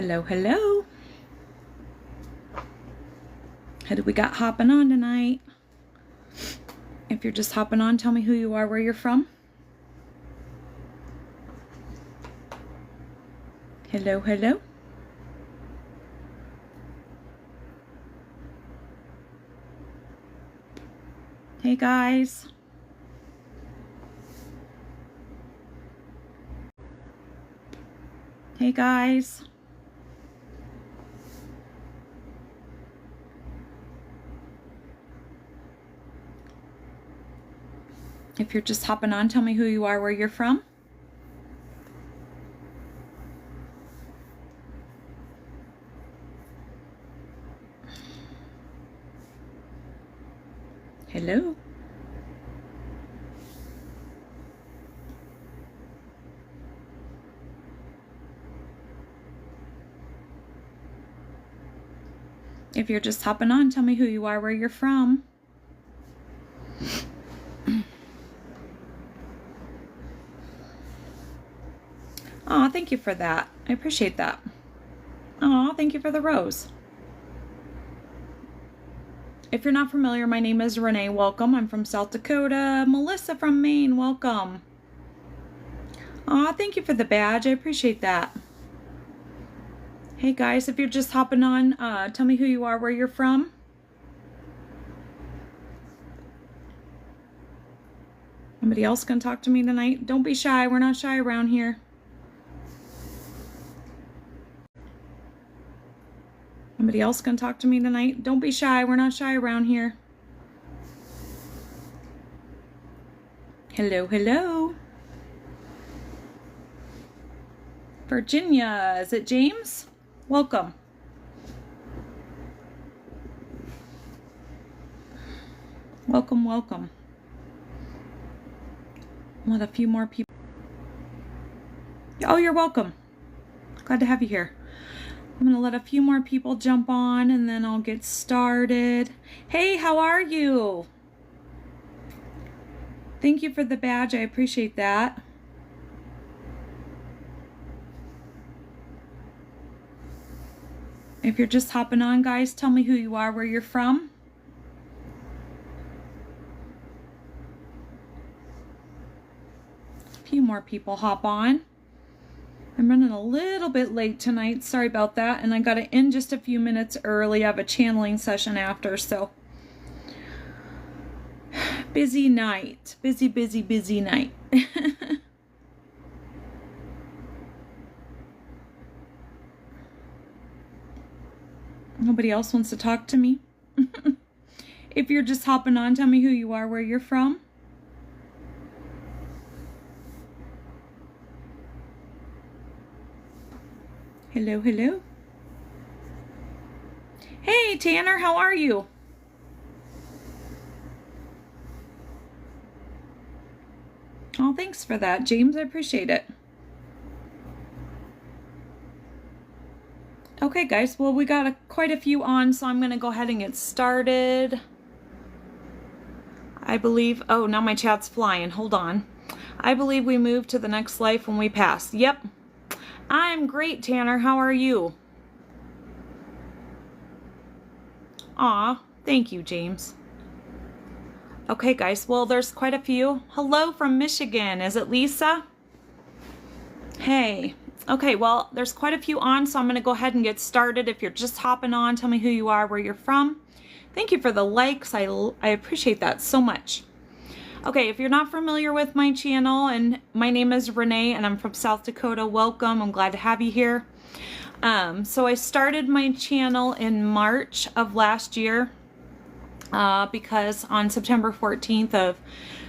Hello, hello. Who do we got hopping on tonight? If you're just hopping on, tell me who you are, where you're from. Hello, hello. Hey, guys. Hey, guys. If you're just hopping on, tell me who you are, where you're from. Hello. If you're just hopping on, tell me who you are, where you're from. Aw, thank you for that. I appreciate that. Aw, thank you for the rose. If you're not familiar, my name is Renee. Welcome. I'm from South Dakota. Melissa from Maine. Welcome. Aw, thank you for the badge. I appreciate that. Hey guys, if you're just hopping on, tell me who you are, where you're from. Anybody else gonna talk to me tonight? Don't be shy. We're not shy around here. Anybody else gonna talk to me tonight? Don't be shy. We're not shy around here. Hello, hello. Virginia, is it James? Welcome. Welcome, welcome. Let a few more people. Oh, you're welcome. Glad to have you here. I'm going to let a few more people jump on and then I'll get started. Hey, how are you? Thank you for the badge. I appreciate that. If you're just hopping on, guys, tell me who you are, where you're from. A few more people hop on. I'm running a little bit late tonight. Sorry about that. And I got to end just a few minutes early. I have a channeling session after, so. Busy night. Busy, busy, busy night. Nobody else wants to talk to me. If you're just hopping on, tell me who you are, where you're from. Hello, hello. Hey, Tanner, how are you? Oh, thanks for that, James. I appreciate it. Okay, guys, well, we got quite a few on, so I'm going to go ahead and get started. I believe, oh, now my chat's flying. Hold on. I believe we move to the next life when we pass. Yep. I'm great, Tanner. How are you? Aw, thank you, James. Okay, guys, well, there's quite a few. Hello from Michigan. Is it Lisa? Hey. Okay, well, there's quite a few on, so I'm going to go ahead and get started. If you're just hopping on, tell me who you are, where you're from. Thank you for the likes. I appreciate that so much. Okay, if you're not familiar with my channel, and my name is Renee, and I'm from South Dakota, welcome. I'm glad to have you here. So I started my channel in March of last year because on September 14th of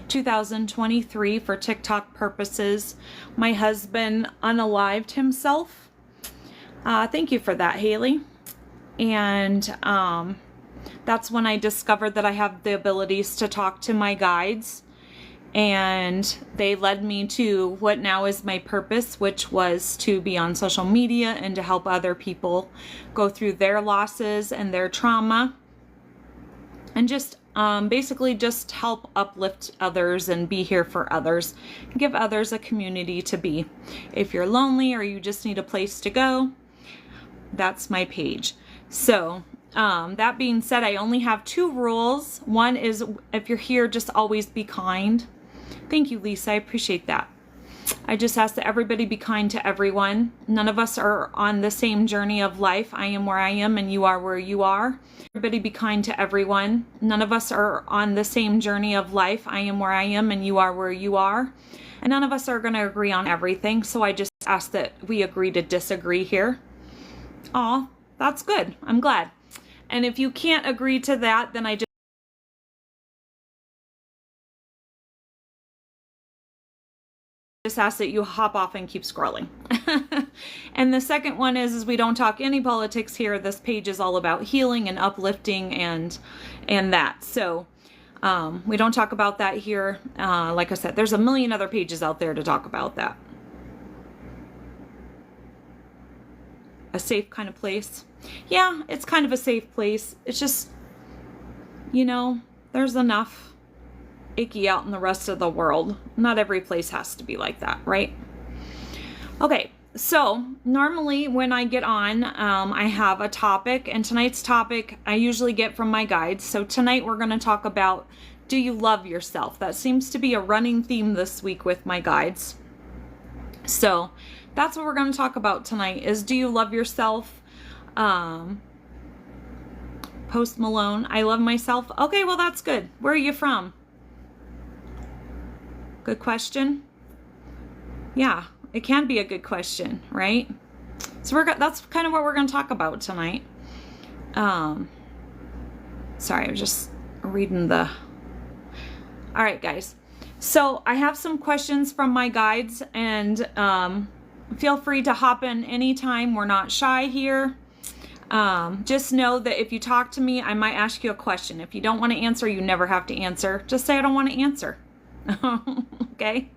2023, for TikTok purposes, my husband unalived himself. Thank you for that, Haley. And that's when I discovered that I have the abilities to talk to my guides, and they led me to what now is my purpose, which was to be on social media and to help other people go through their losses and their trauma, and just basically just help uplift others and be here for others, give others a community to be. If you're lonely or you just need a place to go, that's my page. So that being said, I only have 2 rules. One is, if you're here, just always be kind. Thank you, Lisa. I appreciate that. I just ask that everybody be kind to everyone. None of us are on the same journey of life. I am where I am and you are where you are. Everybody be kind to everyone. None of us are on the same journey of life. I am where I am and you are where you are. And none of us are going to agree on everything. So I just ask that we agree to disagree here. Aw, that's good. I'm glad. And if you can't agree to that, then I just ask that you hop off and keep scrolling. And the second one is we don't talk any politics here. This page is all about healing and uplifting and that. So we don't talk about that here. Like I said, there's a million other pages out there to talk about that. A safe kind of place. Yeah, it's kind of a safe place. It's just, you know, there's enough icky out in the rest of the world. Not every place has to be like that, right? Okay, so normally when I get on, I have a topic, and tonight's topic I usually get from my guides. So tonight we're going to talk about, do you love yourself? That seems to be a running theme this week with my guides. So that's what we're going to talk about tonight is, do you love yourself? Post Malone, I love myself. Okay, well, that's good. Where are you from? Good question. Yeah, it can be a good question, right? So that's kind of what we're going to talk about tonight. Sorry, I'm just reading the... All right, guys. So I have some questions from my guides, and feel free to hop in anytime. We're not shy here. Just know that if you talk to me, I might ask you a question. If you don't want to answer, you never have to answer. Just say, I don't want to answer. Okay?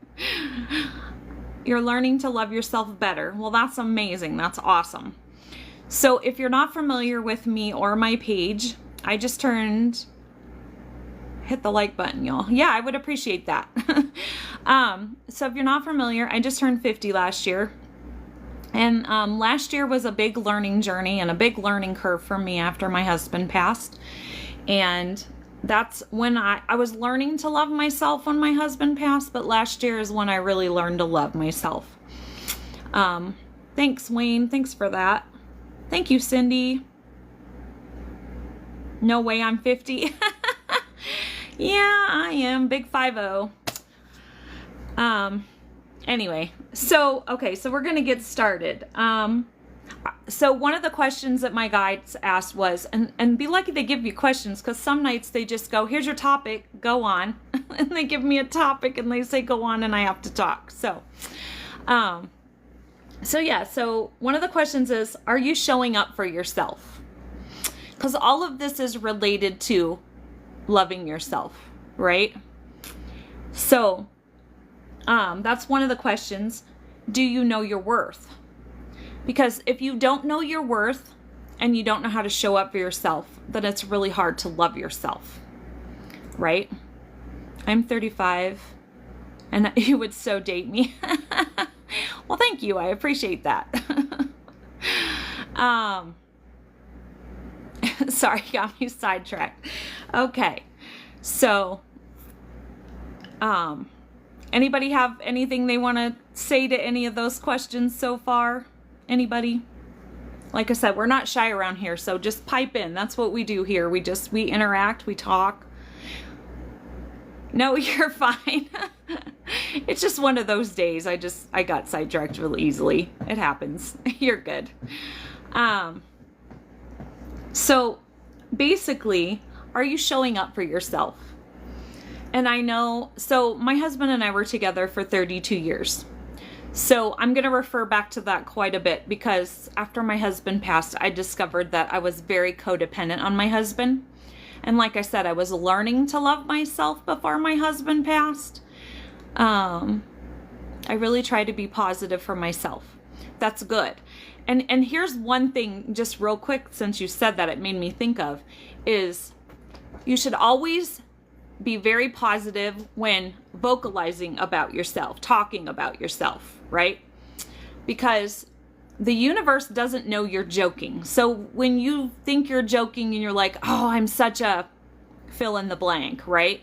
You're learning to love yourself better. Well, that's amazing. That's awesome. So if you're not familiar with me or my page, I just hit the like button, y'all. Yeah, I would appreciate that. So if you're not familiar, I just turned 50 last year. And last year was a big learning journey and a big learning curve for me after my husband passed. And that's when I was learning to love myself when my husband passed, but last year is when I really learned to love myself. Thanks, Wayne. Thanks for that. Thank you, Cindy. No way I'm 50. Yeah, I am. Big 5-0. Anyway, so we're going to get started. So one of the questions that my guides asked was, and be lucky they give you questions, because some nights they just go, here's your topic, go on. And they give me a topic and they say go on and I have to talk. So one of the questions is, are you showing up for yourself? Because all of this is related to loving yourself, right? So that's one of the questions. Do you know your worth? Because if you don't know your worth and you don't know how to show up for yourself, then it's really hard to love yourself, right? I'm 35 and you would so date me. Well, thank you. I appreciate that. Sorry, got me sidetracked. Okay. So, anybody have anything they want to say to any of those questions so far? Anybody? Like I said, we're not shy around here, so just pipe in. That's what we do here. We interact, we talk. No, you're fine. It's just one of those days. I got sidetracked real easily. It happens. You're good. So basically, are you showing up for yourself? And I know, so my husband and I were together for 32 years. So I'm going to refer back to that quite a bit, because after my husband passed, I discovered that I was very codependent on my husband. And like I said, I was learning to love myself before my husband passed. I really tried to be positive for myself. That's good. And here's one thing, just real quick, since you said that, it made me think of, is you should always be very positive when vocalizing about yourself, talking about yourself, right? Because the universe doesn't know you're joking. So when you think you're joking and you're like, oh, I'm such a fill in the blank, right?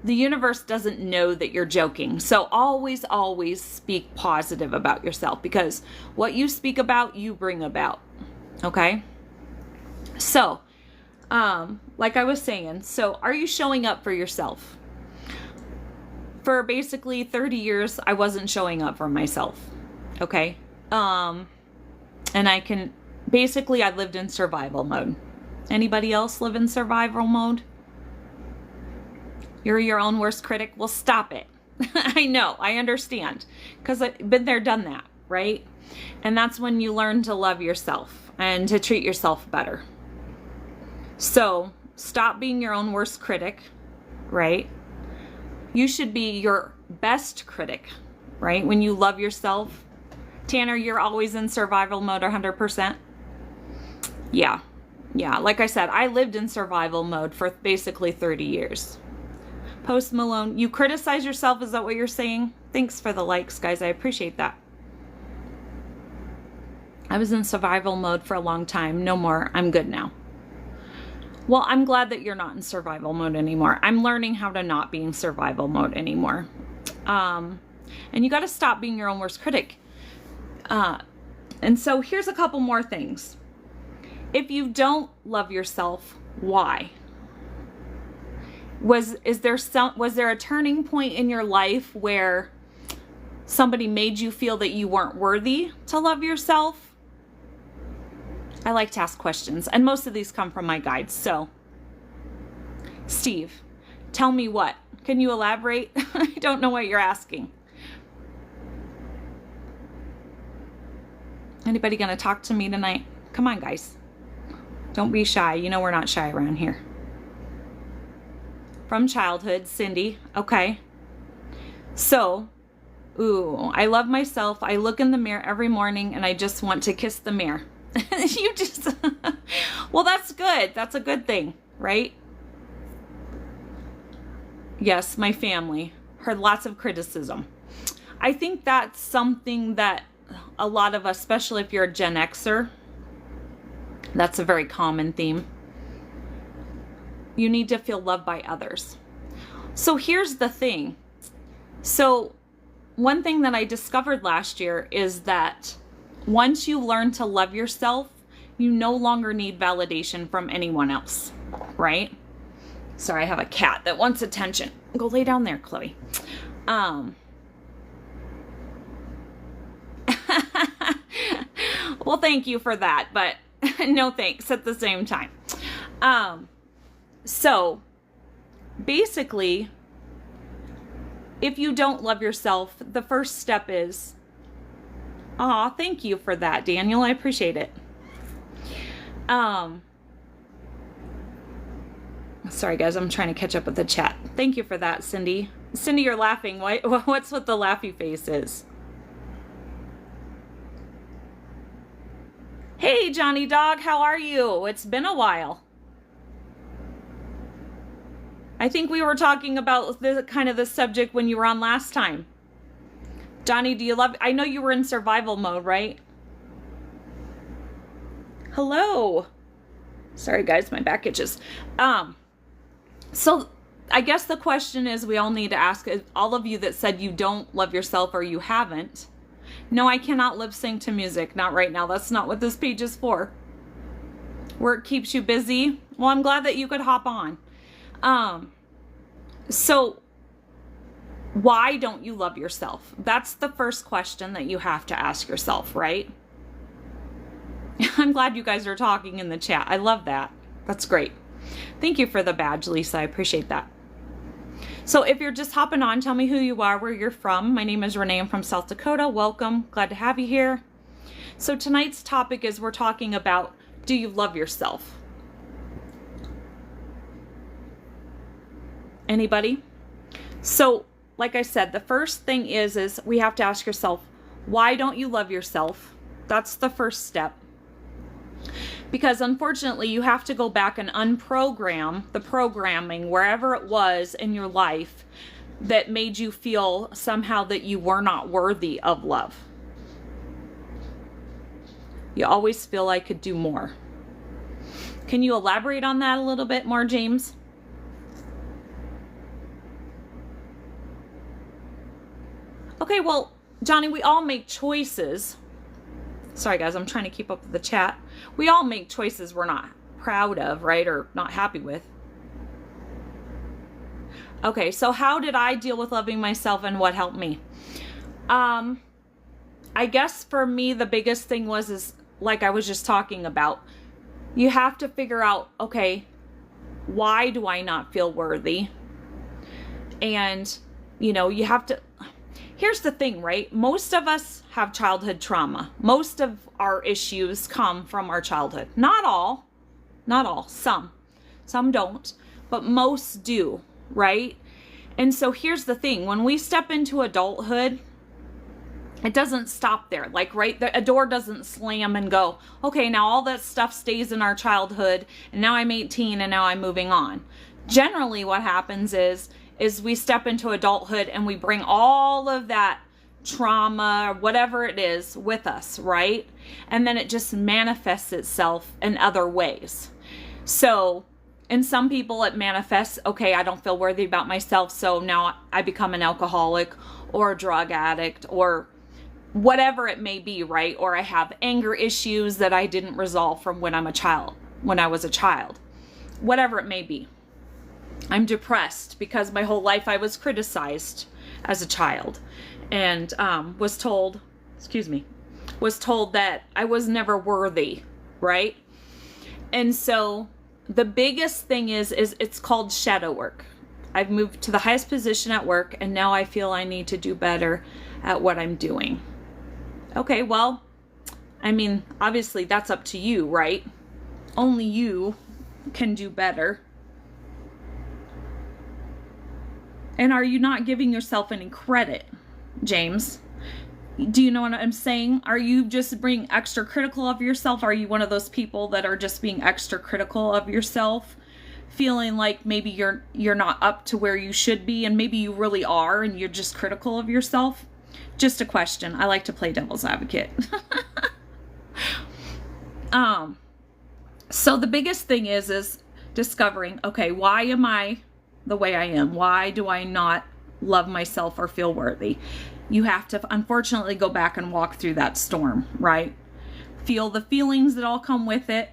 The universe doesn't know that you're joking. So always, always speak positive about yourself, because what you speak about, you bring about. Okay? So, like I was saying, so are you showing up for yourself? For basically 30 years, I wasn't showing up for myself. Okay? And I lived in survival mode. Anybody else live in survival mode? You're your own worst critic? Well, stop it. I know, I understand. Because I've been there, done that, right? And that's when you learn to love yourself and to treat yourself better. So, stop being your own worst critic, right? You should be your best critic, right? When you love yourself. Tanner, you're always in survival mode 100%? Yeah. Like I said, I lived in survival mode for basically 30 years. Post Malone, you criticize yourself, is that what you're saying? Thanks for the likes, guys. I appreciate that. I was in survival mode for a long time. No more. I'm good now. Well, I'm glad that you're not in survival mode anymore. I'm learning how to not be in survival mode anymore. And you got to stop being your own worst critic. And so here's a couple more things. If you don't love yourself, why? Was there a turning point in your life where somebody made you feel that you weren't worthy to love yourself? I like to ask questions, and most of these come from my guides. So, Steve, tell me what? Can you elaborate? I don't know what you're asking. Anybody gonna talk to me tonight? Come on, guys. Don't be shy. You know we're not shy around here. From childhood, Cindy. Okay. So, I love myself. I look in the mirror every morning and I just want to kiss the mirror. You just, well, that's good. That's a good thing, right? Yes, my family. Heard lots of criticism. I think that's something that a lot of us, especially if you're a Gen Xer, that's a very common theme. You need to feel loved by others. So here's the thing. So one thing that I discovered last year is that once you learn to love yourself, you no longer need validation from anyone else, right? Sorry, I have a cat that wants attention. Go lay down there, Chloe. Well, thank you for that, but no thanks at the same time. So basically, if you don't love yourself, the first step is, thank you for that, Daniel. I appreciate it. Sorry, guys, I'm trying to catch up with the chat. Thank you for that, Cindy. Cindy, you're laughing. What's what the laughy face is? Hey, Johnny Dog, how are you? It's been a while. I think we were talking about the subject when you were on last time. Johnny, do you love... I know you were in survival mode, right? Hello. Sorry, guys, my back itches. So I guess the question is we all need to ask, all of you that said you don't love yourself or you haven't. No, I cannot lip sync to music. Not right now. That's not what this page is for. Work keeps you busy. Well, I'm glad that you could hop on. So why don't you love yourself? That's the first question that you have to ask yourself, right? I'm glad you guys are talking in the chat. I love that. That's great. Thank you for the badge, Lisa. I appreciate that. So if you're just hopping on, tell me who you are, where you're from. My name is Renee. I'm from South Dakota. Welcome. Glad to have you here. So tonight's topic is we're talking about, do you love yourself? Anybody? So like I said, the first thing is we have to ask yourself, why don't you love yourself? That's the first step. Because unfortunately, you have to go back and unprogram the programming wherever it was in your life that made you feel somehow that you were not worthy of love. You always feel I could do more. Can you elaborate on that a little bit more, James? Okay, well, Johnny, we all make choices. Sorry, guys, I'm trying to keep up with the chat. We all make choices we're not proud of, right? Or not happy with. Okay, so how did I deal with loving myself and what helped me? I guess for me, the biggest thing is like I was just talking about. You have to figure out, okay, why do I not feel worthy? And, you know, you have to... Here's the thing, right? Most of us have childhood trauma. Most of our issues come from our childhood. Not all, some don't, but most do, right? And so here's the thing, when we step into adulthood, it doesn't stop there. Like, right, a door doesn't slam and go, okay, now all that stuff stays in our childhood, and now I'm 18 and now I'm moving on. Generally what happens is we step into adulthood and we bring all of that trauma, whatever it is, with us, right? And then it just manifests itself in other ways. So in some people it manifests, okay, I don't feel worthy about myself, so now I become an alcoholic or a drug addict or whatever it may be, right? Or I have anger issues that I didn't resolve from when I was a child, whatever it may be. I'm depressed because my whole life I was criticized as a child and was told that I was never worthy, right? And so the biggest thing is it's called shadow work. I've moved to the highest position at work and now I feel I need to do better at what I'm doing. Okay, well, I mean, obviously that's up to you, right? Only you can do better. And are you not giving yourself any credit, James? Do you know what I'm saying? Are you just being extra critical of yourself? Are you one of those people that are just being extra critical of yourself? Feeling like maybe you're not up to where you should be and maybe you really are and you're just critical of yourself? Just a question. I like to play devil's advocate. So the biggest thing is discovering, okay, why am I the way I am? Why do I not love myself or feel worthy? You have to, unfortunately, go back and walk through that storm, right? Feel the feelings that all come with it,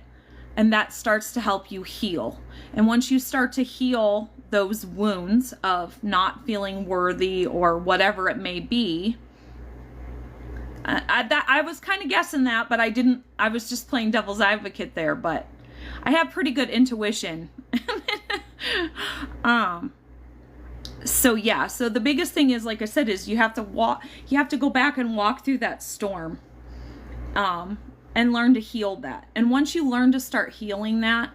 and that starts to help you heal. And once you start to heal those wounds of not feeling worthy or whatever it may be, I was kind of guessing that, but I was just playing devil's advocate there, but I have pretty good intuition. So yeah, so the biggest thing is, like I said, is you have to go back and walk through that storm, and learn to heal that. And once you learn to start healing that,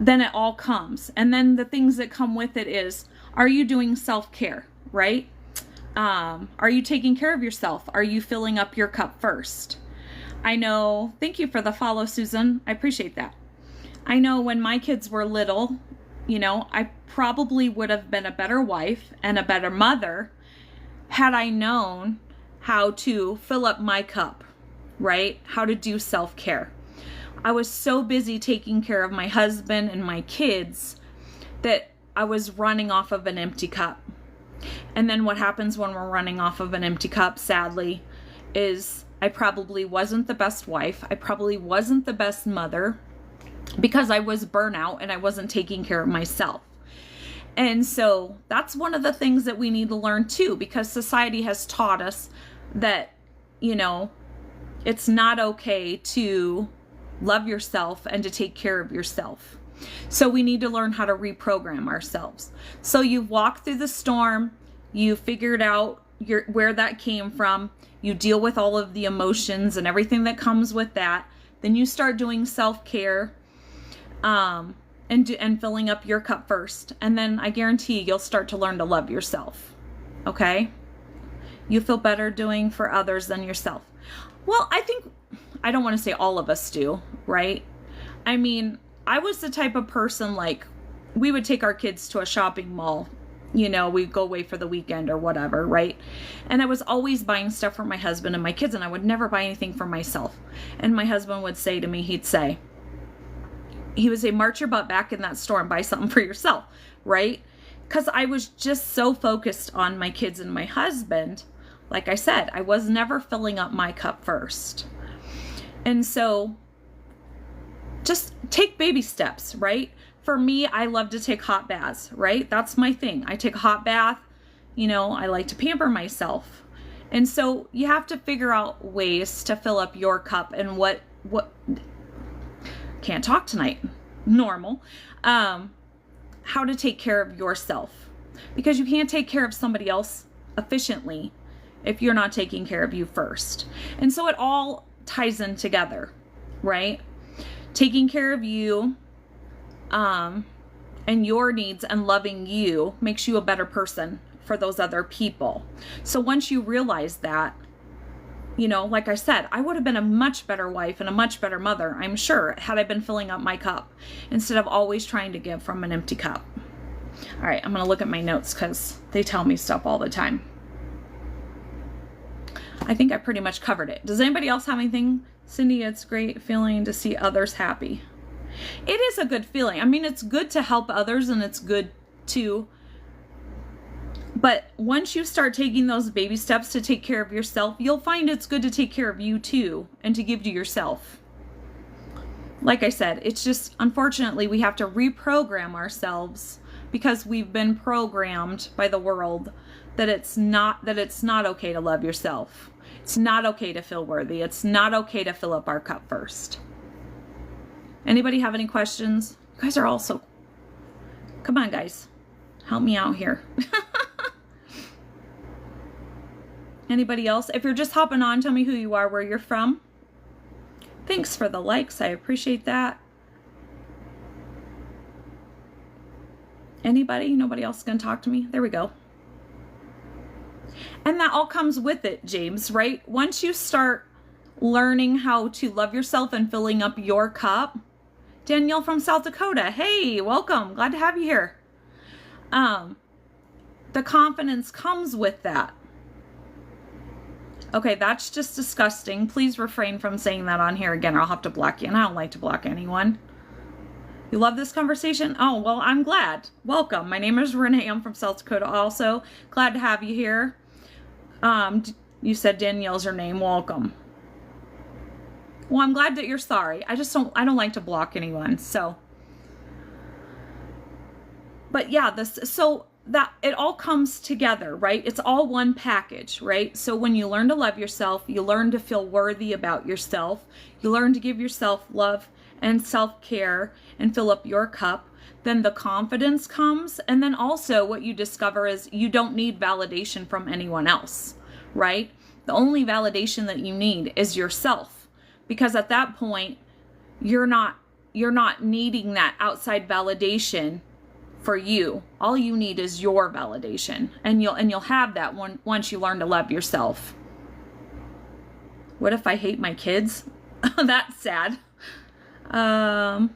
then it all comes. And then the things that come with it is, are you doing self-care, right? Are you taking care of yourself? Are you filling up your cup first? I know, thank you for the follow, Susan. I appreciate that. I know when my kids were little, you know, I probably would have been a better wife and a better mother had I known how to fill up my cup, right? How to do self-care. I was so busy taking care of my husband and my kids that I was running off of an empty cup. And then what happens when we're running off of an empty cup, sadly, is I probably wasn't the best wife. I probably wasn't the best mother because I was burnout and I wasn't taking care of myself. And so that's one of the things that we need to learn too, because society has taught us that, you know, it's not okay to love yourself and to take care of yourself. So we need to learn how to reprogram ourselves. So you've walked through the storm, you figured out where that came from, you deal with all of the emotions and everything that comes with that. Then you start doing self-care, and filling up your cup first. And then I guarantee you'll start to learn to love yourself. Okay? You feel better doing for others than yourself. Well, I don't want to say all of us do, right? I mean, I was the type of person, like, we would take our kids to a shopping mall you know, we'd go away for the weekend or whatever, right? And I was always buying stuff for my husband and my kids, and I would never buy anything for myself. And my husband would say to me, he would say, march your butt back in that store and buy something for yourself, right? Because I was just so focused on my kids and my husband. Like I said, I was never filling up my cup first. And so just take baby steps, right? For me, I love to take hot baths, right? That's my thing. I take a hot bath. You know, I like to pamper myself. And so you have to figure out ways to fill up your cup and what can't talk tonight. Normal. How to take care of yourself. Because you can't take care of somebody else efficiently if you're not taking care of you first. And so it all ties in together, right? Taking care of you and your needs and loving you makes you a better person for those other people. So once you realize that, you know, like I said, I would have been a much better wife and a much better mother, I'm sure, had I been filling up my cup instead of always trying to give from an empty cup. All right, I'm going to look at my notes because they tell me stuff all the time. I think I pretty much covered it. Does anybody else have anything? Cindy, it's great feeling to see others happy. It is a good feeling. I mean, it's good to help others and it's good to, but once you start taking those baby steps to take care of yourself, you'll find it's good to take care of you too and to give to yourself. Like I said, it's just, unfortunately, we have to reprogram ourselves because we've been programmed by the world that it's not okay to love yourself. It's not okay to feel worthy. It's not okay to fill up our cup first. Anybody have any questions? You guys are all so... Come on, guys. Help me out here. Anybody else? If you're just hopping on, tell me who you are, where you're from. Thanks for the likes. I appreciate that. Anybody? Nobody else can talk to me? There we go. And that all comes with it, James, right? Once you start learning how to love yourself and filling up your cup. Danielle from South Dakota. Hey, welcome. Glad to have you here. The confidence comes with that. Okay, that's just disgusting. Please refrain from saying that on here again or I'll have to block you. And I don't like to block anyone. You love this conversation? Oh, well, I'm glad. Welcome. My name is Renee. I'm from South Dakota also. Glad to have you here. You said Danielle's your name. Welcome. Well, I'm glad that you're sorry. I don't like to block anyone. So, but yeah, so that it all comes together, right? It's all one package, right? So when you learn to love yourself, you learn to feel worthy about yourself. You learn to give yourself love and self-care and fill up your cup. Then the confidence comes. And then also what you discover is you don't need validation from anyone else, right? The only validation that you need is yourself. Because at that point, you're not needing that outside validation for you. All you need is your validation, and you'll have that once you learn to love yourself. What if I hate my kids? That's sad. I'm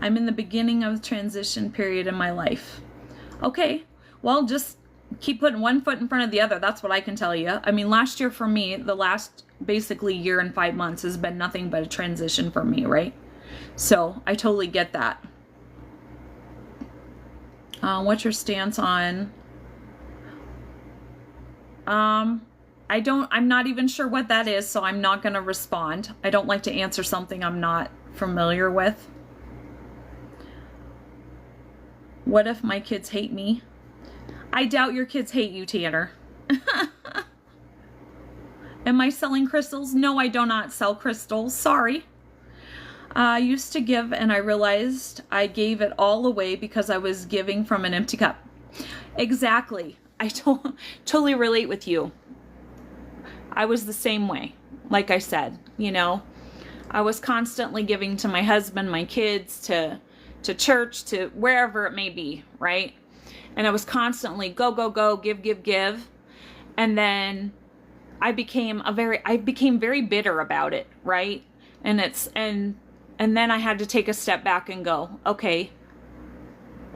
in the beginning of a transition period in my life. Okay, well, just keep putting one foot in front of the other. That's what I can tell you. I mean, last year for me, the last basically year and 5 months has been nothing but a transition for me, right? So I totally get that. What's your stance on? I'm not even sure what that is, so I'm not going to respond. I don't like to answer something I'm not familiar with. What if my kids hate me? I doubt your kids hate you, Tanner. Am I selling crystals? No, I do not sell crystals. Sorry. I used to give and I realized I gave it all away because I was giving from an empty cup. Exactly. I totally relate with you. I was the same way. Like I said, you know, I was constantly giving to my husband, my kids, to church, to wherever it may be, right? And I was constantly go, go, go, give, give, give. And then I became very bitter about it, right? And then I had to take a step back and go, okay,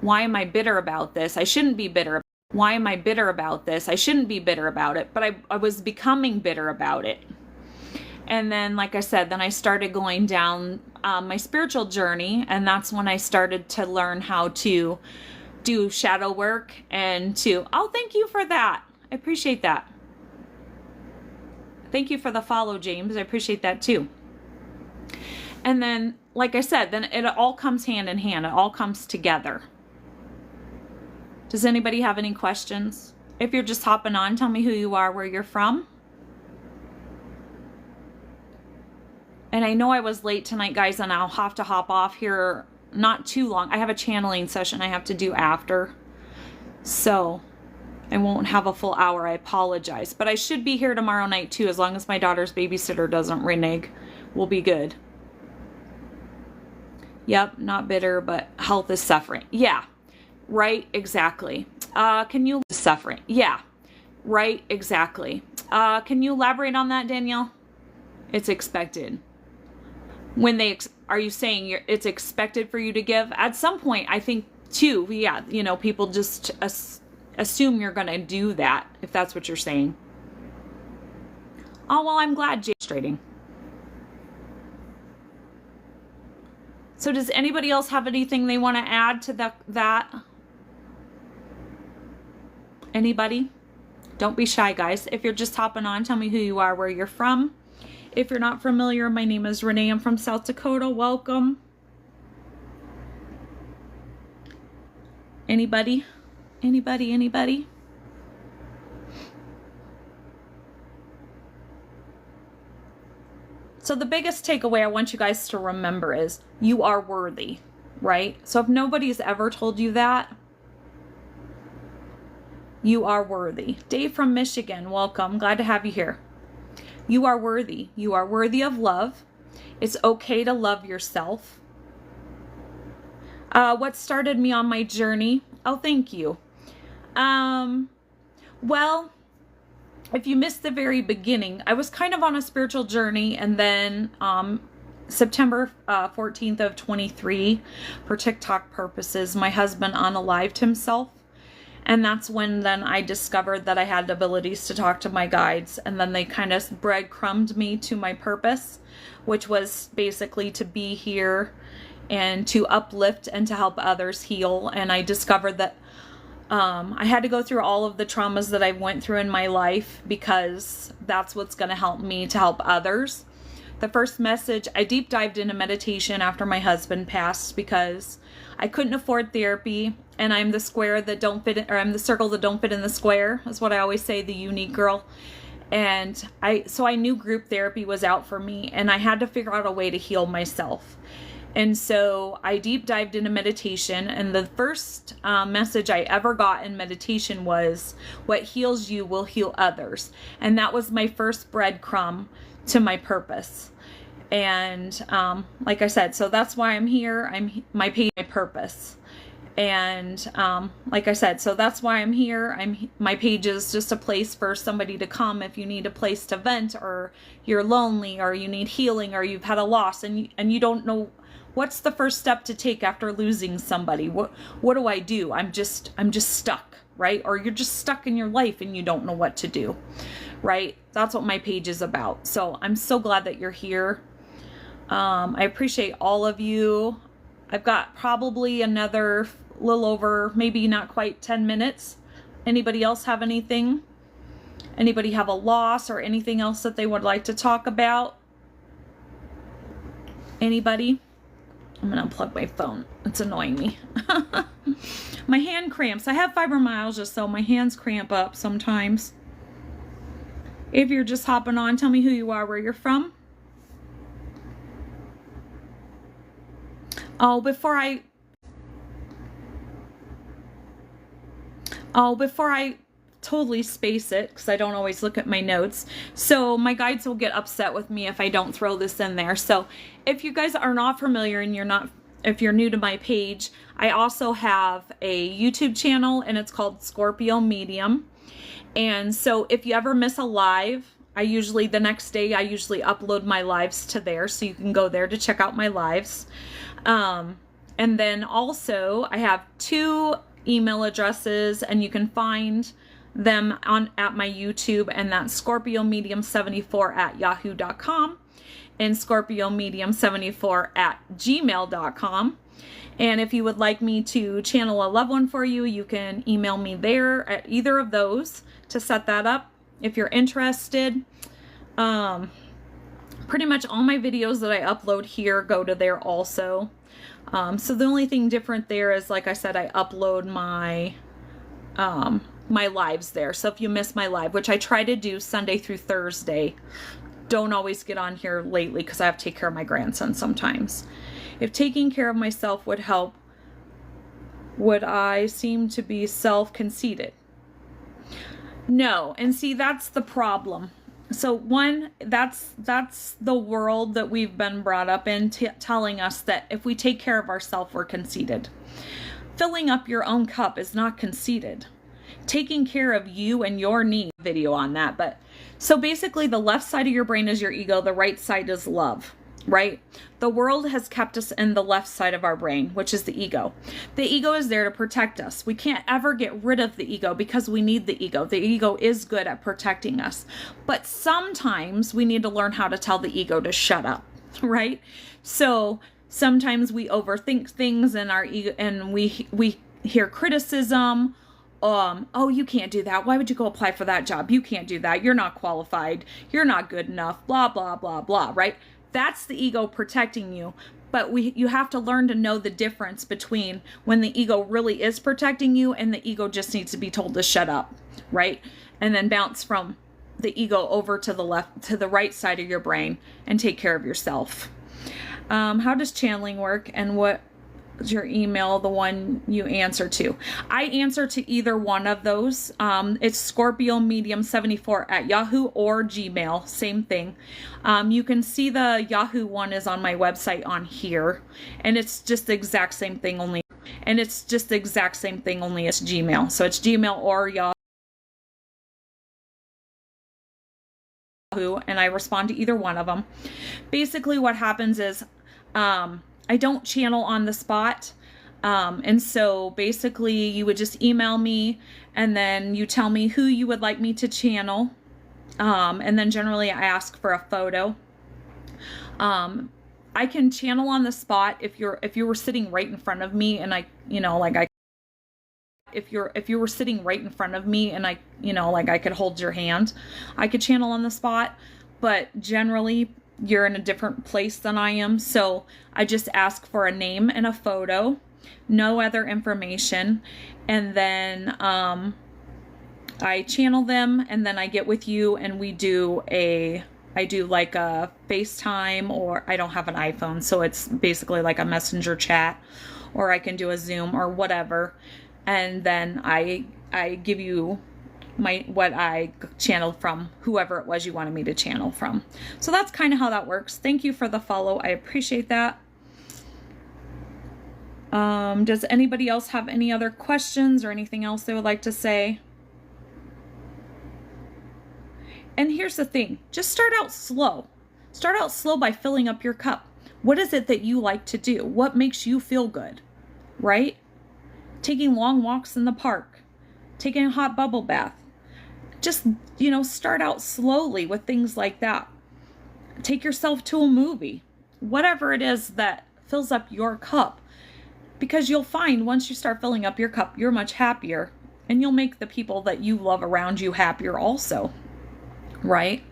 Why am I bitter about this? I shouldn't be bitter. Why am I bitter about this? I shouldn't be bitter about it. But I was becoming bitter about it. And then, like I said, then I started going down my spiritual journey. And that's when I started to learn how to do shadow work and oh, thank you for that. I appreciate that. Thank you for the follow, James. I appreciate that too. And then, like I said, then it all comes hand in hand. It all comes together. Does anybody have any questions? If you're just hopping on, tell me who you are, where you're from. And I know I was late tonight, guys, and I'll have to hop off here not too long. I have a channeling session I have to do after. So I won't have a full hour. I apologize. But I should be here tomorrow night too, as long as my daughter's babysitter doesn't renege. We'll be good. Yep, not bitter, but health is suffering. Yeah, right, exactly. Can you suffering? Yeah, right, exactly. Can you elaborate on that, Danielle? It's expected. When they are you saying it's expected for you to give? At some point, I think too. Yeah, you know, people just assume you're going to do that, if that's what you're saying. Oh, well, I'm glad Jay's trading. So does anybody else have anything they want to add to that? Anybody? Don't be shy, guys. If you're just hopping on, tell me who you are, where you're from. If you're not familiar, my name is Renee. I'm from South Dakota. Welcome. Anybody? Anybody? Anybody? So the biggest takeaway I want you guys to remember is you are worthy, right? So if nobody's ever told you that, you are worthy. Dave from Michigan, welcome. Glad to have you here. You are worthy. You are worthy of love. It's okay to love yourself. What started me on my journey? Oh, thank you. Well, if you missed the very beginning, I was kind of on a spiritual journey, and then September 14th of 23, for TikTok purposes, my husband unalived himself. And that's when then I discovered that I had abilities to talk to my guides, and then they kind of breadcrumbed me to my purpose, which was basically to be here and to uplift and to help others heal. And I discovered that I had to go through all of the traumas that I went through in my life, because that's what's going to help me to help others. The first message, I deep dived into meditation after my husband passed, because I couldn't afford therapy, and I'm the square that don't fit in, or I'm the circle that don't fit in the square. That's what I always say, the unique girl. And so I knew group therapy was out for me, and I had to figure out a way to heal myself. And so I deep dived into meditation, and the first message I ever got in meditation was, what heals you will heal others. And that was my first breadcrumb to my purpose. And like I said, so that's why I'm here. My purpose. And like I said, so that's why I'm here. My page is just a place for somebody to come if you need a place to vent, or you're lonely, or you need healing, or you've had a loss and you don't know what's the first step to take after losing somebody. What do I do? I'm just stuck, right? Or you're just stuck in your life and you don't know what to do, right? That's what my page is about. So I'm so glad that you're here. I appreciate all of you. I've got probably another little over, maybe not quite 10 minutes. Anybody else have anything? Anybody have a loss or anything else that they would like to talk about? Anybody? I'm going to unplug my phone. It's annoying me. My hand cramps. I have fibromyalgia, so my hands cramp up sometimes. If you're just hopping on, tell me who you are, where you're from. Oh, before I totally space it, because I don't always look at my notes. So my guides will get upset with me if I don't throw this in there. So if you guys are not familiar and if you're new to my page, I also have a YouTube channel, and it's called Scorpio Medium. And so if you ever miss a live, the next day I usually upload my lives to there, so you can go there to check out my lives. And then also I have 2 email addresses, and you can find them at my YouTube, and that's scorpiomedium74@yahoo.com and scorpiomedium74@gmail.com. And if you would like me to channel a loved one for you, you can email me there at either of those to set that up if you're interested. Pretty much all my videos that I upload here go to there also. So the only thing different there is, like I said, I upload my my lives there. So if you miss my live, which I try to do Sunday through Thursday, don't always get on here lately because I have to take care of my grandson sometimes. If taking care of myself would help, would I seem to be self-conceited? No. And see, that's the problem. So one, that's the world that we've been brought up in, telling us that if we take care of ourselves, we're conceited. Filling up your own cup is not conceited. Taking care of you and your needs. Video on that. But so basically the left side of your brain is your ego. The right side is love, right? The world has kept us in the left side of our brain, which is the ego. The ego is there to protect us. We can't ever get rid of the ego because we need the ego. The ego is good at protecting us. But sometimes we need to learn how to tell the ego to shut up, right? So sometimes we overthink things in our ego, and we hear criticism. Oh, you can't do that. Why would you go apply for that job? You can't do that. You're not qualified. You're not good enough. Blah, blah, blah, blah, right? That's the ego protecting you. But you have to learn to know the difference between when the ego really is protecting you and the ego just needs to be told to shut up, right? And then bounce from the ego over to the left, to the right side of your brain and take care of yourself. How does channeling work, and what is your email, the one you answer to? I answer to either one of those. It's scorpiomedium74@yahoo or Gmail, same thing. You can see the Yahoo one is on my website on here, and it's just the exact same thing, only it's Gmail. So it's Gmail or Yahoo, and I respond to either one of them. Basically what happens is I don't channel on the spot. And so basically you would just email me, and then you tell me who you would like me to channel. And then generally I ask for a photo. I can channel on the spot if you were sitting right in front of me, and if you were sitting right in front of me and I could hold your hand, I could channel on the spot. But generally you're in a different place than I am. So I just ask for a name and a photo, no other information. And then I channel them, and then I get with you and I do like a FaceTime, or I don't have an iPhone, so it's basically like a messenger chat, or I can do a Zoom or whatever. And then I give you what I channeled from whoever it was you wanted me to channel from. So that's kind of how that works. Thank you for the follow. I appreciate that. Does anybody else have any other questions or anything else they would like to say? And here's the thing, just start out slow. Start out slow by filling up your cup. What is it that you like to do? What makes you feel good, right? Taking long walks in the park, taking a hot bubble bath. Just, start out slowly with things like that. Take yourself to a movie, whatever it is that fills up your cup, because you'll find once you start filling up your cup, you're much happier, and you'll make the people that you love around you happier also, right?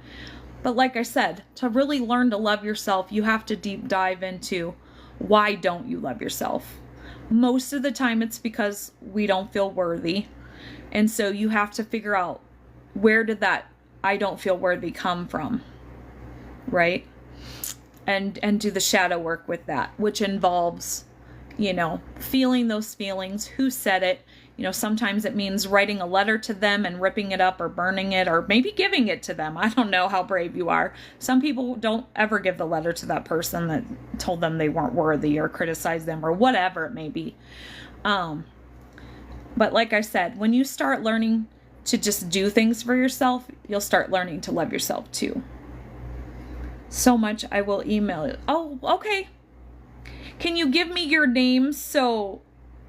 But like I said, to really learn to love yourself, you have to deep dive into why don't you love yourself. Most of the time it's because we don't feel worthy. And so you have to figure out, where did that I don't feel worthy come from, right? And do the shadow work with that, which involves, feeling those feelings, who said it. Sometimes it means writing a letter to them and ripping it up or burning it, or maybe giving it to them. I don't know how brave you are. Some people don't ever give the letter to that person that told them they weren't worthy or criticized them or whatever it may be. But like I said, when you start learning to just do things for yourself, you'll start learning to love yourself too. So much. I will email it. Oh, okay. Can you give me your name so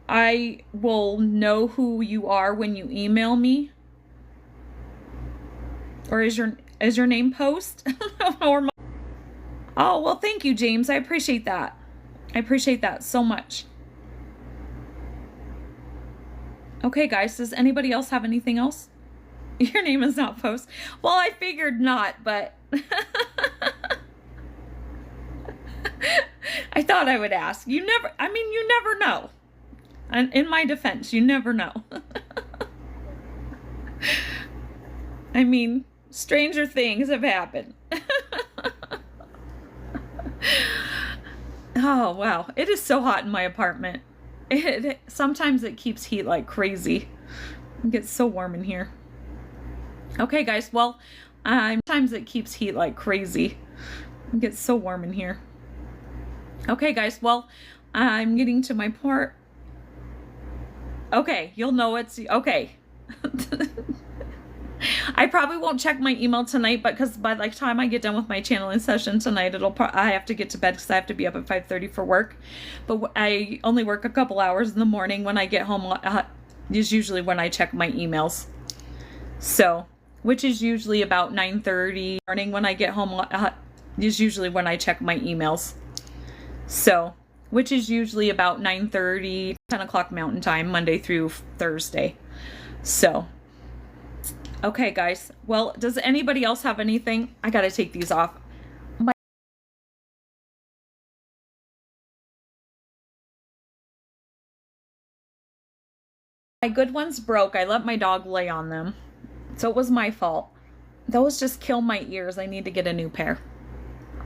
I will know who you are when you email me? Or is your name Post? Or oh, well, thank you, James. I appreciate that. I appreciate that so much. Okay, guys, does anybody else have anything else? Your name is not Post. Well, I figured not, but I thought I would ask. You never know. And in my defense, you never know. I mean, stranger things have happened. Oh, wow. It is so hot in my apartment. Sometimes it keeps heat like crazy. It gets so warm in here. Okay, guys. Well, sometimes it keeps heat like crazy. It gets so warm in here. Okay, guys. Well, I'm getting to my part. Okay, you'll know it's okay. I probably won't check my email tonight, but because by the time I get done with my channeling session tonight, I have to get to bed because I have to be up at 5:30 for work. But I only work a couple hours in the morning. When I get home, is usually when I check my emails. So, which is usually about 9:30 morning. When I get home, is usually when I check my emails. So, which is usually about 9:30, 10 o'clock Mountain Time, Monday through Thursday. So. Okay, guys. Well, does anybody else have anything? I gotta take these off. My good ones broke. I let my dog lay on them. So it was my fault. Those just kill my ears. I need to get a new pair.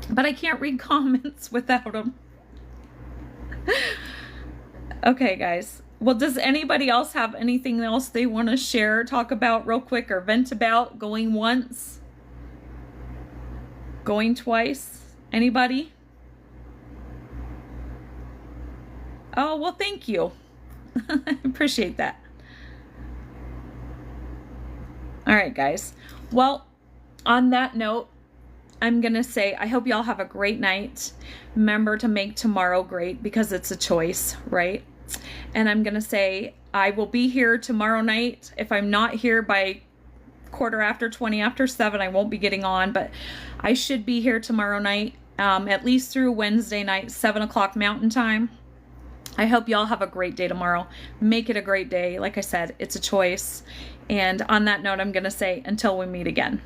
But I can't read comments without them. Okay, guys. Well, does anybody else have anything else they want to share, talk about real quick, or vent about? Going once? Going twice? Anybody? Oh, well, thank you. I appreciate that. All right, guys. Well, on that note, I'm going to say I hope y'all have a great night. Remember to make tomorrow great because it's a choice, right? And I'm going to say I will be here tomorrow night. If I'm not here by 7:15, I won't be getting on, but I should be here tomorrow night, at least through Wednesday night, 7 o'clock Mountain Time. I hope y'all have a great day tomorrow. Make it a great day. Like I said, it's a choice. And on that note, I'm going to say until we meet again.